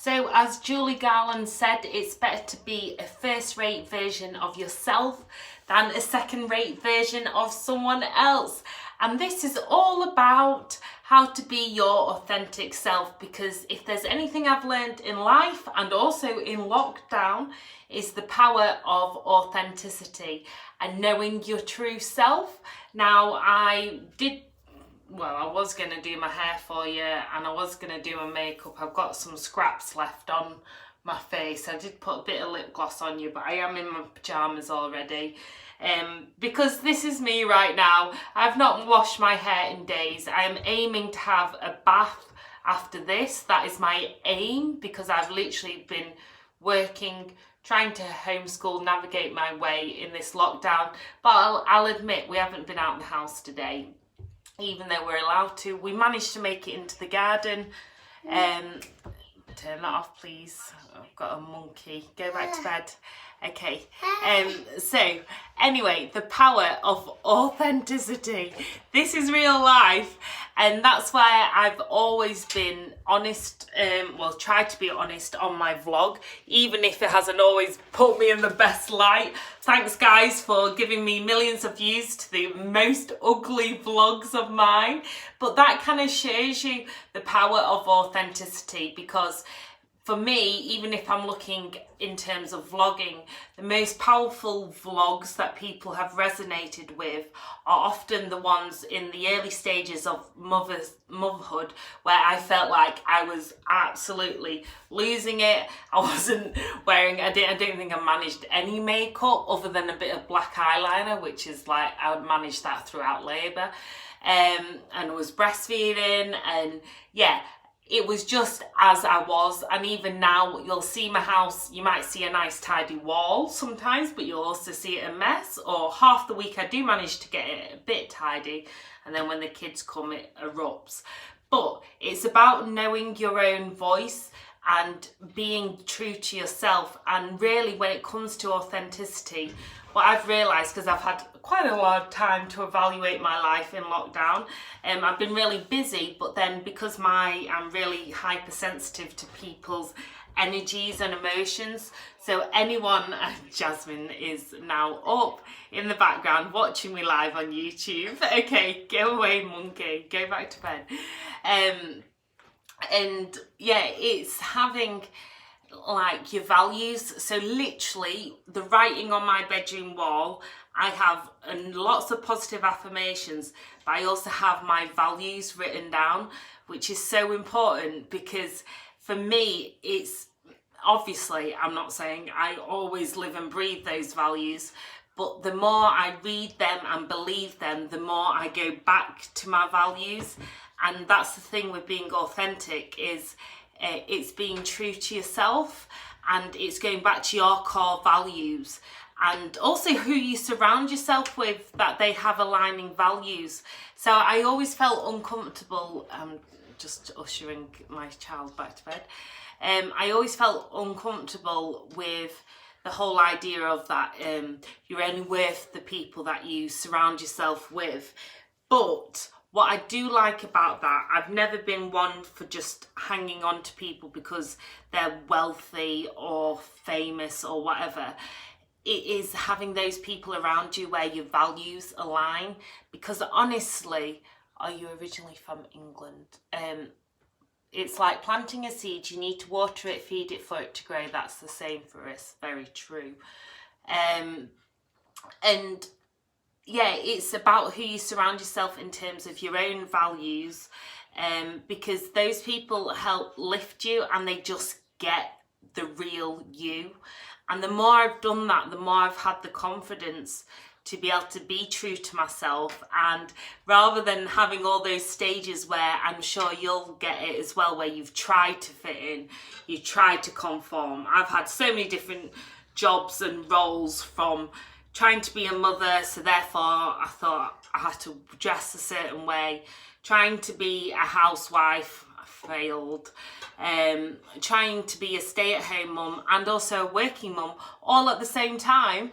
So as Julie Garland said, it's better to be a first-rate version of yourself than a second-rate version of someone else. And this is all about how to be your authentic self, because if there's anything I've learned in life and also in lockdown, is the power of authenticity and knowing your true self. Now, I was going to do my hair for you and I was going to do my makeup. I've got some scraps left on my face. I did put a bit of lip gloss on you, but I am in my pyjamas already. Because this is me right now. I've not washed my hair in days. I am aiming to have a bath after this. That is my aim, because I've literally been working, trying to homeschool, navigate my way in this lockdown. But I'll admit, we haven't been out in the house today, even though we're allowed to. We managed to make it into the garden. Turn that off, please. I've got a monkey. Go back to bed. Okay. So anyway, the power of authenticity. This is real life, and that's why I've always been honest, tried to be honest on my vlog, even if it hasn't always put me in the best light. Thanks guys for giving me millions of views to the most ugly vlogs of mine. But that kind of shows you the power of authenticity, because for me, even if I'm looking in terms of vlogging, the most powerful vlogs that people have resonated with are often the ones in the early stages of motherhood, where I felt like I was absolutely losing it. I wasn't wearing, I don't think I managed any makeup other than a bit of black eyeliner, which is like, I would manage that throughout labour. And I was breastfeeding, and yeah, it was just as I was. And even now, you'll see my house, you might see a nice tidy wall sometimes, but you'll also see it a mess, or half the week I do manage to get it a bit tidy, and then when the kids come it erupts. But it's about knowing your own voice and being true to yourself. And really, when it comes to authenticity, what I've realised, because I've had quite a lot of time to evaluate my life in lockdown, I've been really busy, but then because I'm really hypersensitive to people's energies and emotions. So anyone, Jasmine is now up in the background watching me live on YouTube. Okay, go away monkey, go back to bed. And yeah, it's having like your values. So literally the writing on my bedroom wall, I have lots of positive affirmations, but I also have my values written down, which is so important, because for me, it's obviously, I'm not saying I always live and breathe those values, but the more I read them and believe them, the more I go back to my values. And that's the thing with being authentic, is it's being true to yourself, and it's going back to your core values, and also who you surround yourself with, that they have aligning values. So I always felt uncomfortable, just ushering my child back to bed. I always felt uncomfortable with the whole idea of that you're only worth the people that you surround yourself with. But what I do like about that, I've never been one for just hanging on to people because they're wealthy or famous or whatever. It is having those people around you where your values align. Because honestly, are you originally from England? It's like planting a seed. You need to water it, feed it for it to grow. That's the same for us. Very true. And yeah, it's about who you surround yourself in terms of your own values, because those people help lift you, and they just get the real you. And the more I've done that, the more I've had the confidence to be able to be true to myself. And rather than having all those stages where, I'm sure you'll get it as well, where you've tried to fit in, you tried to conform. I've had so many different jobs and roles, from trying to be a mother, so therefore I thought I had to dress a certain way, trying to be a housewife, I failed, trying to be a stay-at-home mum and also a working mum, all at the same time.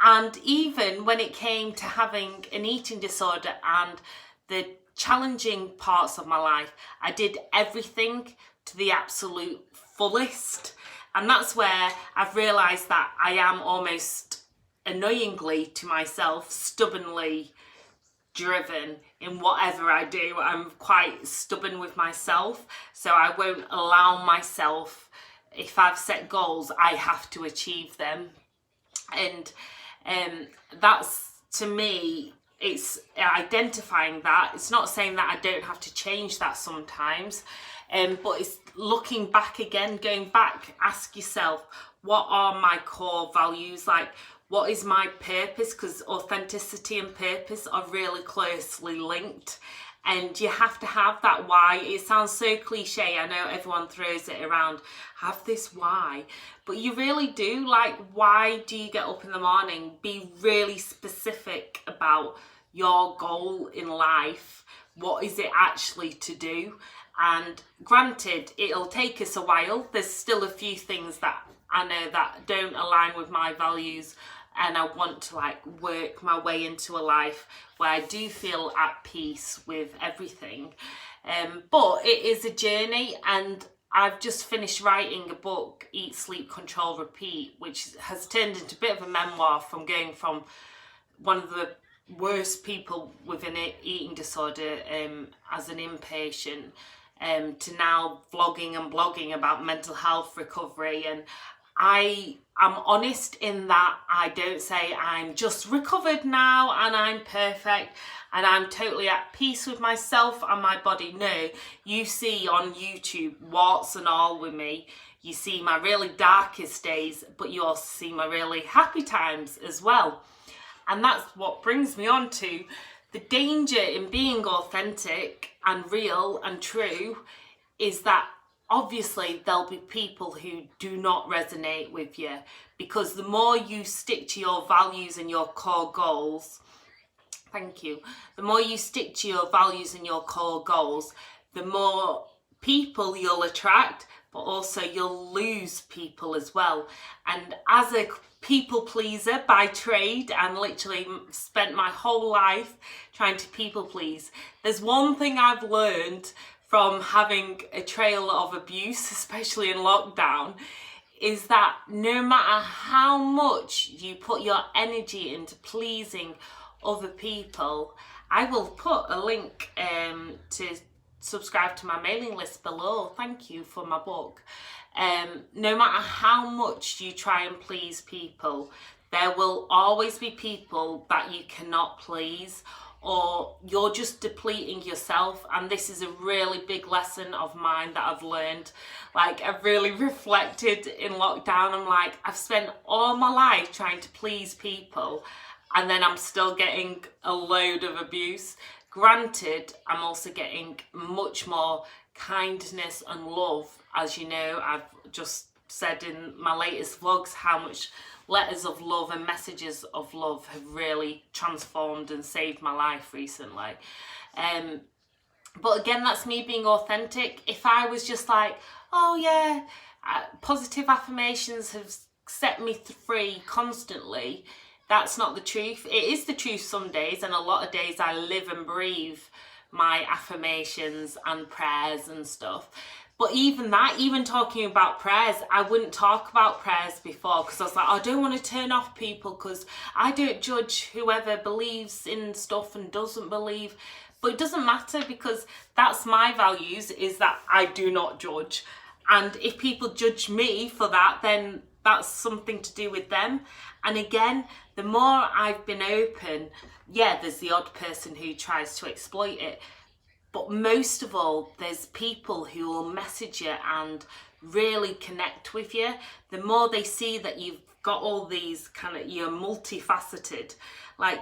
And even when it came to having an eating disorder and the challenging parts of my life, I did everything to the absolute fullest. And that's where I've realised that I am almost annoyingly to myself, stubbornly driven in whatever I do. I'm quite stubborn with myself, so I won't allow myself, if I've set goals, I have to achieve them. And that's, to me, it's identifying that. It's not saying that I don't have to change that sometimes, but it's looking back again, going back, ask yourself, what are my core values? Like, what is my purpose? Because authenticity and purpose are really closely linked. And you have to have that why. It sounds so cliche. I know everyone throws it around, have this why. But you really do. Like, why do you get up in the morning? Be really specific about your goal in life. What is it actually to do? And granted, it'll take us a while. There's still a few things that I know that don't align with my values, and I want to like work my way into a life where I do feel at peace with everything. But it is a journey, and I've just finished writing a book, Eat, Sleep, Control, Repeat, which has turned into a bit of a memoir from going from one of the worst people with an eating disorder as an inpatient to now vlogging and blogging about mental health recovery. And I am honest in that I don't say I'm just recovered now and I'm perfect and I'm totally at peace with myself and my body. No, you see on YouTube warts and all with me. You see my really darkest days, but you also see my really happy times as well. And that's what brings me on to the danger in being authentic and real and true, is that obviously there'll be people who do not resonate with you, because the more you stick to your values and your core goals, the more you stick to your values and your core goals, the more people you'll attract, but also you'll lose people as well. And as a people pleaser by trade, and literally spent my whole life trying to people please, there's one thing I've learned from having a trail of abuse, especially in lockdown, is that no matter how much you put your energy into pleasing other people, I will put a link to subscribe to my mailing list below. Thank you for my book. No matter how much you try and please people, there will always be people that you cannot please, or you're just depleting yourself. And this is a really big lesson of mine that I've learned. Like, I've really reflected in lockdown. I'm like, I've spent all my life trying to please people, and then I'm still getting a load of abuse. Granted, I'm also getting much more kindness and love. As you know, I've just said in my latest vlogs how much letters of love and messages of love have really transformed and saved my life recently. But again, that's me being authentic. If I was just like, oh yeah, positive affirmations have set me free constantly, that's not the truth. It is the truth some days, and a lot of days I live and breathe my affirmations and prayers and stuff. But even that, even talking about prayers, I wouldn't talk about prayers before, because I was like, I don't want to turn off people, because I don't judge whoever believes in stuff and doesn't believe. But it doesn't matter, because that's my values, is that I do not judge. And if people judge me for that, then that's something to do with them. And again, the more I've been open, yeah, there's the odd person who tries to exploit it. But most of all, there's people who will message you and really connect with you. The more they see that you've got all these kind of, you're multifaceted. Like,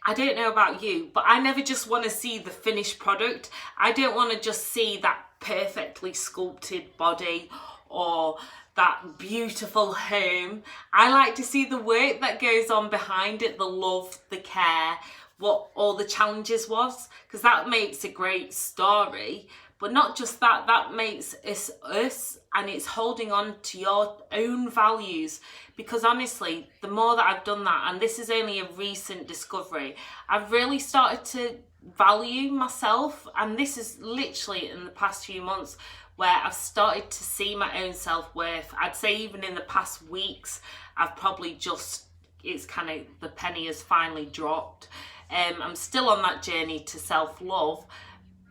I don't know about you, but I never just want to see the finished product. I don't want to just see that perfectly sculpted body or that beautiful home. I like to see the work that goes on behind it, the love, the care, what all the challenges was, because that makes a great story. But not just that, that makes us, and it's holding on to your own values. Because honestly, the more that I've done that, and this is only a recent discovery, I've really started to value myself. And this is literally in the past few months, where I've started to see my own self-worth. I'd say even in the past weeks, I've probably just, it's kind of, the penny has finally dropped. I'm still on that journey to self-love,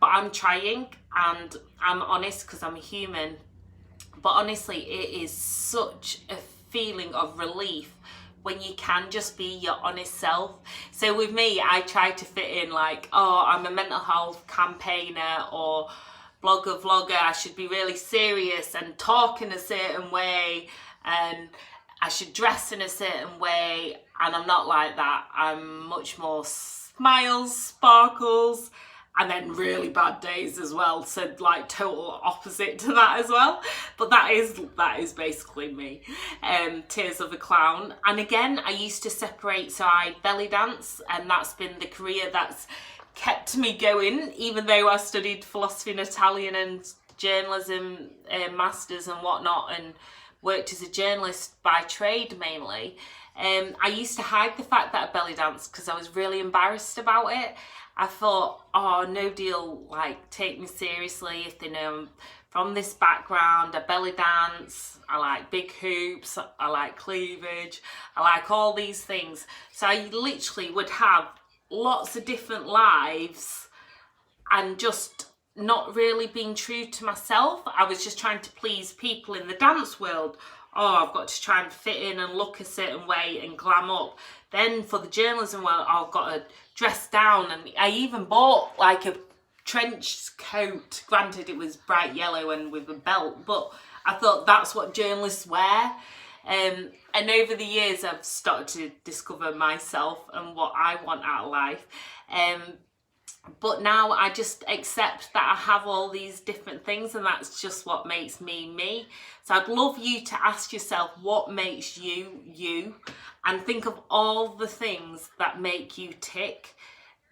but I'm trying, and I'm honest because I'm a human. But honestly, it is such a feeling of relief when you can just be your honest self. So with me, I try to fit in like, oh, I'm a mental health campaigner or blogger, vlogger, I should be really serious and talk in a certain way, and I should dress in a certain way, and I'm not like that. I'm much more smiles, sparkles, and then really bad days as well, so like total opposite to that as well. But that is basically me. Tears of a clown. And again, I used to separate, so I belly dance, and that's been the career that's kept me going, even though I studied philosophy and Italian and journalism masters and whatnot, and worked as a journalist by trade mainly. I used to hide the fact that I belly danced because I was really embarrassed about it. I thought, oh, nobody will like take me seriously if they know I'm from this background. I belly dance, I like big hoops, I like cleavage, I like all these things. So I literally would have lots of different lives and just not really being true to myself. I was just trying to please people in the dance world. Oh, I've got to try and fit in and look a certain way and glam up. Then for the journalism world, I've got to dress down, and I even bought like a trench coat. Granted, it was bright yellow and with a belt, but I thought that's what journalists wear. And over the years, I've started to discover myself and what I want out of life. But now I just accept that I have all these different things, and that's just what makes me me. So I'd love you to ask yourself what makes you you, and think of all the things that make you tick,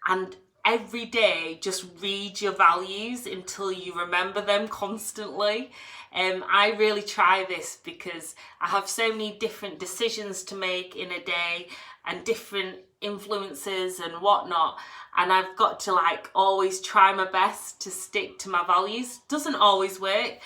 and every day just read your values until you remember them constantly. I really try this because I have so many different decisions to make in a day and different influences and whatnot, and I've got to like always try my best to stick to my values. Doesn't always work,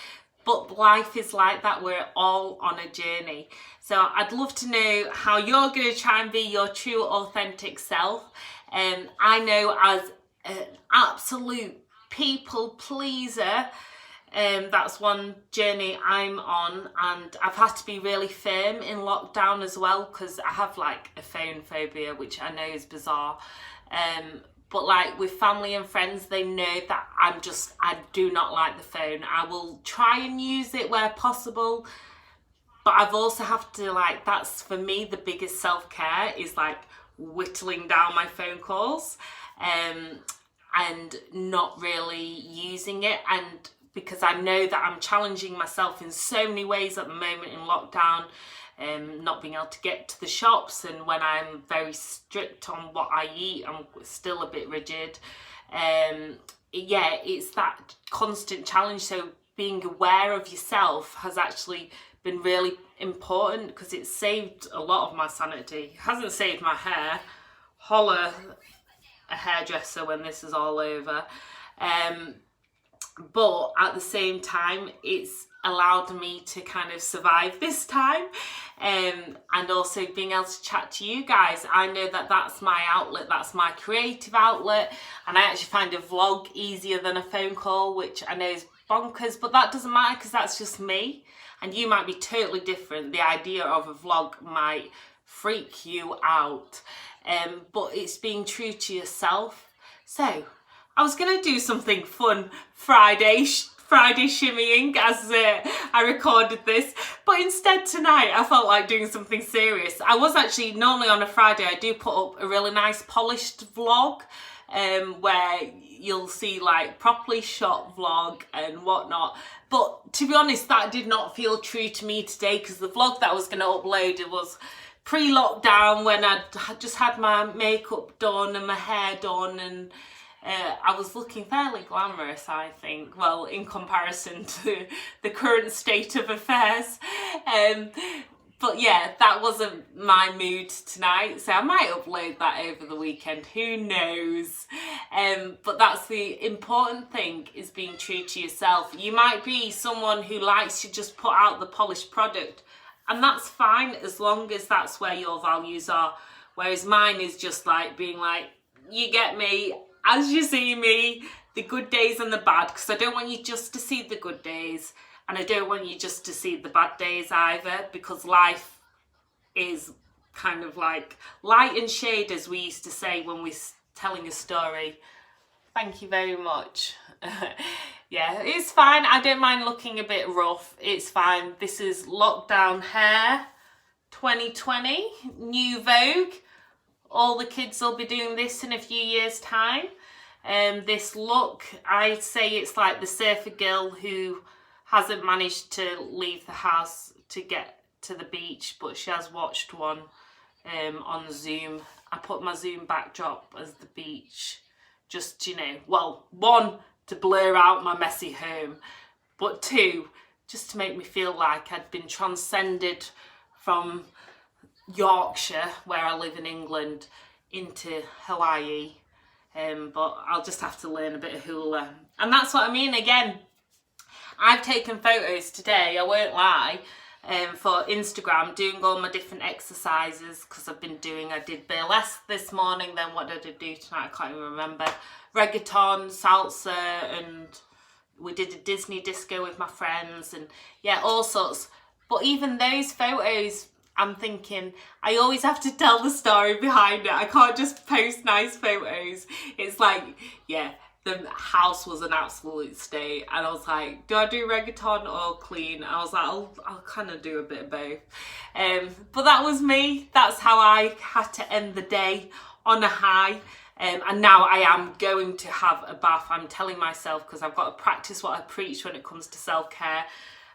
but life is like that. We're all on a journey. So I'd love to know how you're going to try and be your true authentic self. I know as an absolute people pleaser, that's one journey I'm on, and I've had to be really firm in lockdown as well because I have like a phone phobia, which I know is bizarre. But like with family and friends, they know that I do not like the phone. I will try and use it where possible, but I've also have to like, that's for me the biggest self-care is like whittling down my phone calls and not really using it. And because I know that I'm challenging myself in so many ways at the moment in lockdown, not being able to get to the shops, and when I'm very strict on what I eat, I'm still a bit rigid. Yeah, it's that constant challenge. So being aware of yourself has actually been really important because it's saved a lot of my sanity. It hasn't saved my hair. Holler a hairdresser when this is all over. But at the same time, it's allowed me to kind of survive this time, and also being able to chat to you guys. I know that that's my outlet, that's my creative outlet, and I actually find a vlog easier than a phone call, which I know is bonkers, but that doesn't matter because that's just me, and you might be totally different. The idea of a vlog might freak you out, but it's being true to yourself. So I was going to do something fun Friday shimmying as I recorded this, but instead tonight I felt like doing something serious. I was actually, normally on a Friday I do put up a really nice polished vlog where you'll see like properly shot vlog and whatnot, but to be honest that did not feel true to me today because the vlog that I was going to upload, it was pre-lockdown when I'd just had my makeup done and my hair done, and I was looking fairly glamorous, I think, well, in comparison to the current state of affairs. But yeah, that wasn't my mood tonight, so I might upload that over the weekend, who knows. But that's the important thing, is being true to yourself. You might be someone who likes to just put out the polished product, and that's fine as long as that's where your values are. Whereas mine is just like being like, you get me, as you see me, the good days and the bad, because I don't want you just to see the good days, and I don't want you just to see the bad days either, because life is kind of like light and shade, as we used to say when we're telling a story. Thank you very much. Yeah, it's fine. I don't mind looking a bit rough. It's fine. This is lockdown hair 2020, new vogue. All the kids will be doing this in a few years' time. This look, I'd say it's like the surfer girl who hasn't managed to leave the house to get to the beach, but she has watched one on Zoom. I put my Zoom backdrop as the beach, just, you know, well, one, to blur out my messy home, but two, just to make me feel like I'd been transcended from Yorkshire, where I live in England, into Hawaii. But I'll just have to learn a bit of hula. And that's what I mean. Again, I've taken photos today, I won't lie, for Instagram, doing all my different exercises, because I did burlesque this morning, then what did I do tonight? I can't even remember. Reggaeton, salsa, and we did a Disney disco with my friends, and yeah, all sorts. But even those photos, I'm thinking, I always have to tell the story behind it. I can't just post nice photos. It's like, yeah, the house was an absolute state, and I was like, do I do reggaeton or clean? I was like, I'll kind of do a bit of both. But that was me. That's how I had to end the day, on a high. And now I am going to have a bath. I'm telling myself, because I've got to practice what I preach when it comes to self-care,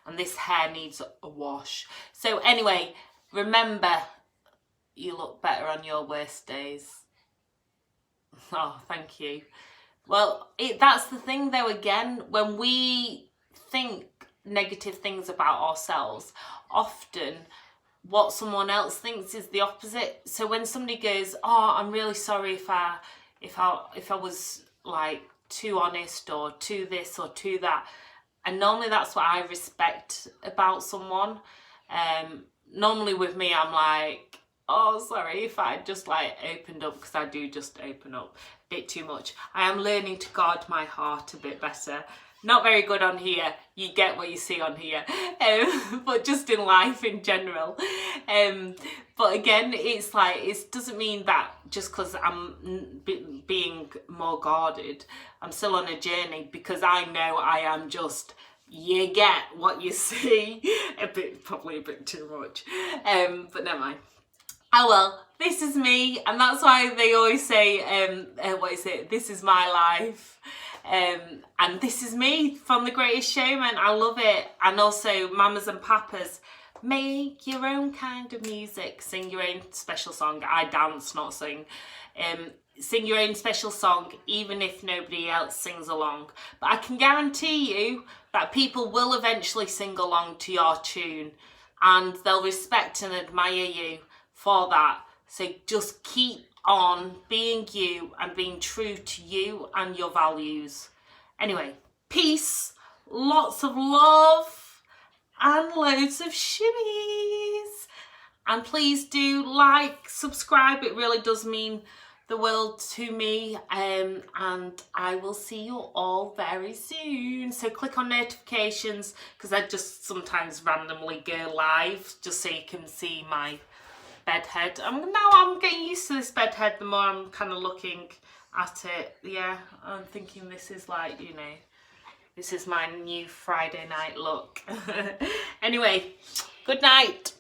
and this hair needs a wash. So anyway, remember, you look better on your worst days. Oh, thank you. Well, that's the thing though, again, when we think negative things about ourselves, often what someone else thinks is the opposite. So when somebody goes, oh, I'm really sorry if I was like too honest or too this or too that, and normally that's what I respect about someone. Normally with me, I'm like, oh, sorry if I just like opened up, because I do just open up a bit too much. I am learning to guard my heart a bit better. Not very good on here, you get what you see on here, but just in life in general. But again, it's like, it doesn't mean that just because I'm being more guarded, I'm still on a journey, because I know I am just, you get what you see, probably a bit too much, but never mind. Oh well, this is me, and that's why they always say, what is it, this is my life. And this is me from The Greatest Showman. I love it. And also, mamas and papas, make your own kind of music. Sing your own special song. I dance, not sing. Sing your own special song, even if nobody else sings along. But I can guarantee you that people will eventually sing along to your tune, and they'll respect and admire you for that. So just keep on being you and being true to you and your values. Anyway, peace, lots of love, and loads of shimmies. And please do like, subscribe, it really does mean the world to me, and I will see you all very soon. So click on notifications, because I just sometimes randomly go live just so you can see my bed head. Now I'm getting used to this bed head the more I'm kind of looking at it. Yeah, I'm thinking this is like, you know, this is my new Friday night look. Anyway, good night.